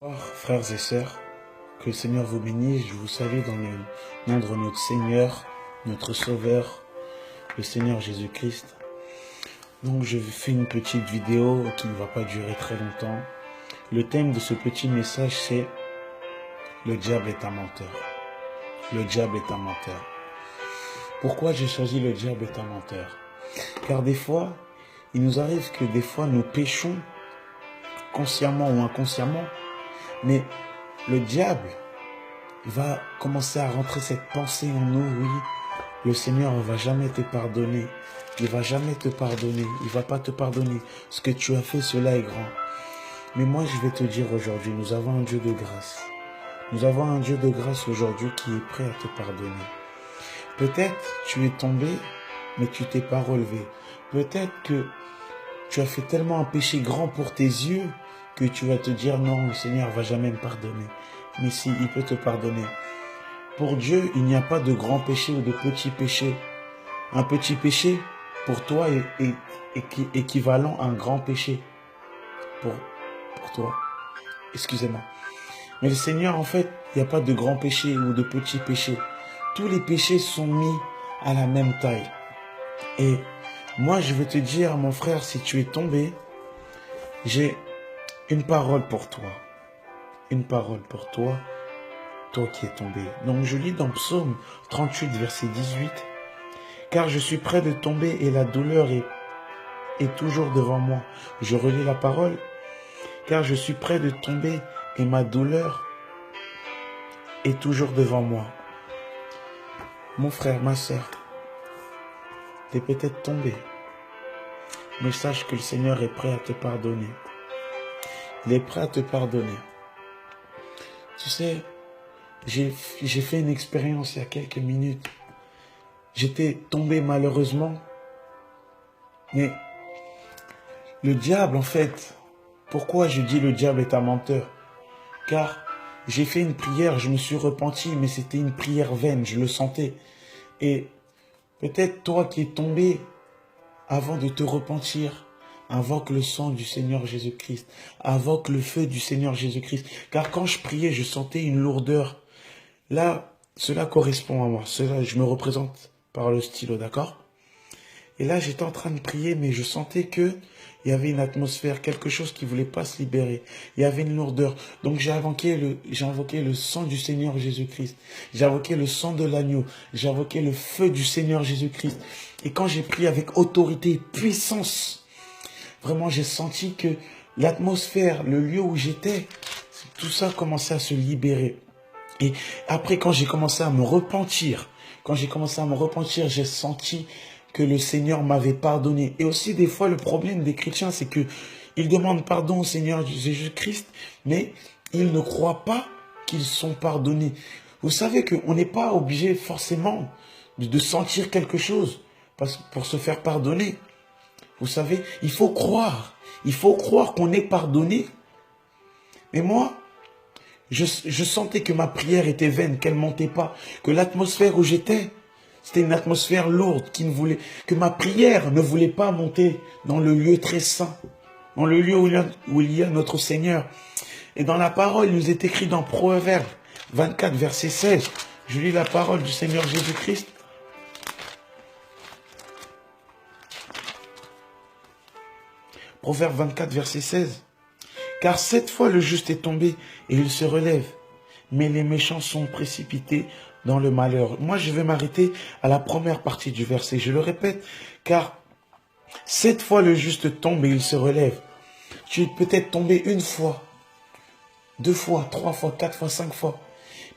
Bonsoir, frères et sœurs, que le Seigneur vous bénisse. Je vous salue dans le nom de notre Seigneur, notre Sauveur, le Seigneur Jésus-Christ. Donc je fais une petite vidéo qui ne va pas durer très longtemps. Le thème de ce petit message, c'est « Le diable est un menteur ». Le diable est un menteur. Pourquoi j'ai choisi « Le diable est un menteur » ? Car des fois, il nous arrive que des fois nous péchons consciemment ou inconsciemment, mais le diable va commencer à rentrer cette pensée en nous, oui, le Seigneur ne va jamais te pardonner, il ne va jamais te pardonner, il ne va pas te pardonner, ce que tu as fait, cela est grand. Mais moi je vais te dire aujourd'hui, nous avons un Dieu de grâce, nous avons un Dieu de grâce aujourd'hui qui est prêt à te pardonner. Peut-être tu es tombé, mais tu t'es pas relevé, peut-être que tu as fait tellement un péché grand pour tes yeux, que tu vas te dire non, le Seigneur ne va jamais me pardonner. Mais si, il peut te pardonner. Pour Dieu, il n'y a pas de grand péché ou de petit péché. Un petit péché, pour toi, est équivalent à un grand péché. Pour toi. Excusez-moi. Mais le Seigneur, en fait, il n'y a pas de grand péché ou de petit péché. Tous les péchés sont mis à la même taille. Et moi, je veux te dire, mon frère, si tu es tombé, j'ai une parole pour toi. Une parole pour toi, toi qui es tombé. Donc je lis dans Psaume 38, verset 18. « Car je suis près de tomber et la douleur est toujours devant moi. » Je relis la parole. « Car je suis près de tomber et ma douleur est toujours devant moi. » Mon frère, ma sœur, tu es peut-être tombé, mais sache que le Seigneur est prêt à te pardonner. Il est prêt à te pardonner. Tu sais, j'ai fait une expérience il y a quelques minutes. J'étais tombé malheureusement. Mais le diable, en fait, pourquoi je dis le diable est un menteur? Car j'ai fait une prière, je me suis repenti, mais c'était une prière vaine, je le sentais. Et peut-être toi qui es tombé, avant de te repentir, invoque le sang du Seigneur Jésus-Christ, invoque le feu du Seigneur Jésus-Christ. Car quand je priais, je sentais une lourdeur. Là, cela correspond à moi. Cela, je me représente par le stylo, d'accord? Et là, j'étais en train de prier, mais je sentais que il y avait une atmosphère, quelque chose qui voulait pas se libérer. Il y avait une lourdeur. Donc, j'ai invoqué le sang du Seigneur Jésus-Christ. J'ai invoqué le sang de l'agneau. J'ai invoqué le feu du Seigneur Jésus-Christ. Et quand j'ai prié avec autorité et puissance, vraiment, j'ai senti que l'atmosphère, le lieu où j'étais, tout ça commençait à se libérer. Et après, quand j'ai commencé à me repentir, j'ai senti que le Seigneur m'avait pardonné. Et aussi, des fois, le problème des chrétiens, c'est que ils demandent pardon au Seigneur Jésus-Christ, mais ils ne croient pas qu'ils sont pardonnés. Vous savez qu'on n'est pas obligé forcément de sentir quelque chose pour se faire pardonner. Vous savez, il faut croire. Il faut croire qu'on est pardonné. Mais moi, je sentais que ma prière était vaine, qu'elle ne montait pas, que l'atmosphère où j'étais, c'était une atmosphère lourde, que ma prière ne voulait pas monter dans le lieu très saint, dans le lieu où il y a notre Seigneur. Et dans la parole, il nous est écrit dans Proverbe 24, verset 16, je lis la parole du Seigneur Jésus-Christ. Proverbe 24, verset 16. Car 7 fois le juste est tombé et il se relève, mais les méchants sont précipités dans le malheur. Moi, je vais m'arrêter à la première partie du verset. Je le répète, car 7 fois le juste tombe et il se relève. Tu es peut-être tombé 1 fois, 2 fois, 3 fois, 4 fois, 5 fois.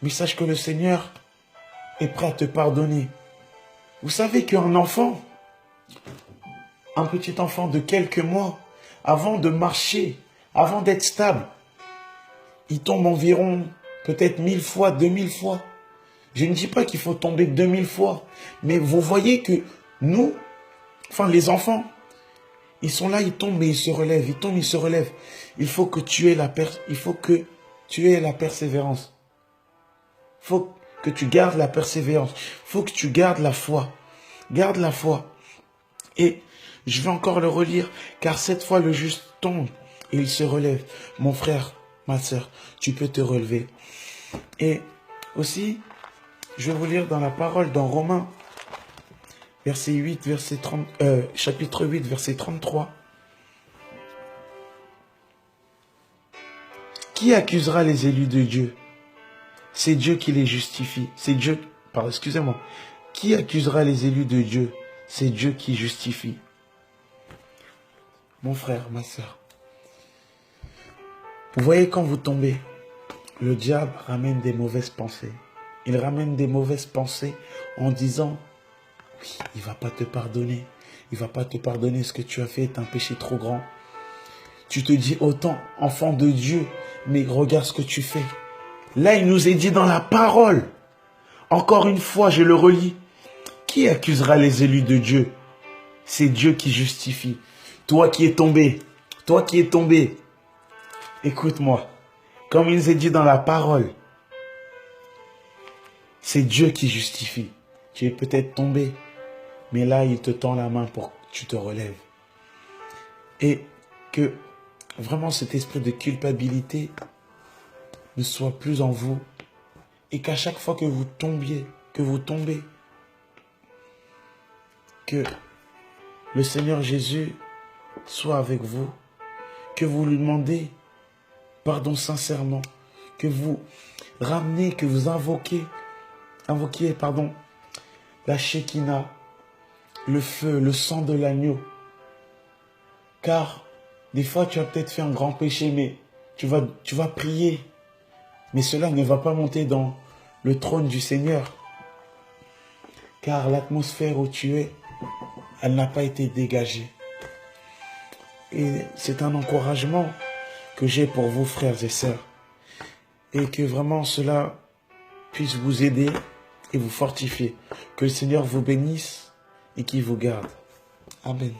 Mais sache que le Seigneur est prêt à te pardonner. Vous savez qu'un enfant, un petit enfant de quelques mois, avant de marcher, avant d'être stable, il tombe environ peut-être 1000 fois, 2000 fois. Je ne dis pas qu'il faut tomber 2000 fois, mais vous voyez que nous, les enfants, ils sont là, ils tombent mais ils se relèvent, ils tombent, ils se relèvent. Il faut que tu aies la persévérance. Il faut que tu gardes la persévérance. Il faut que tu gardes la foi. Garde la foi. Et je vais encore le relire, car 7 fois le juste tombe et il se relève. Mon frère, ma sœur, tu peux te relever. Et aussi, je vais vous lire dans la parole, dans Romains, verset 8, chapitre 8, verset 33. Qui accusera les élus de Dieu? C'est Dieu qui les justifie. C'est Dieu, pardon, excusez-moi. Qui accusera les élus de Dieu? C'est Dieu qui justifie. Mon frère, ma sœur, vous voyez quand vous tombez, le diable ramène des mauvaises pensées. Il ramène des mauvaises pensées en disant, oui, il ne va pas te pardonner. Il ne va pas te pardonner, ce que tu as fait est un péché trop grand. Tu te dis autant, enfant de Dieu, mais regarde ce que tu fais. Là, il nous est dit dans la parole, encore une fois, je le relis, qui accusera les élus de Dieu? C'est Dieu qui justifie. Toi qui es tombé, écoute-moi, comme il nous est dit dans la parole, c'est Dieu qui justifie. Tu es peut-être tombé, mais là, il te tend la main pour que tu te relèves. Et que vraiment cet esprit de culpabilité ne soit plus en vous. Et qu'à chaque fois que vous tombez, que le Seigneur Jésus soit avec vous, que vous lui demandez pardon sincèrement, que vous ramenez, que vous invoquiez la Shekinah, le feu, le sang de l'agneau. Car des fois tu as peut-être fait un grand péché, mais tu vas prier, mais cela ne va pas monter dans le trône du Seigneur. Car l'atmosphère où tu es, elle n'a pas été dégagée. Et c'est un encouragement que j'ai pour vous, frères et sœurs. Et que vraiment cela puisse vous aider et vous fortifier. Que le Seigneur vous bénisse et qu'il vous garde. Amen.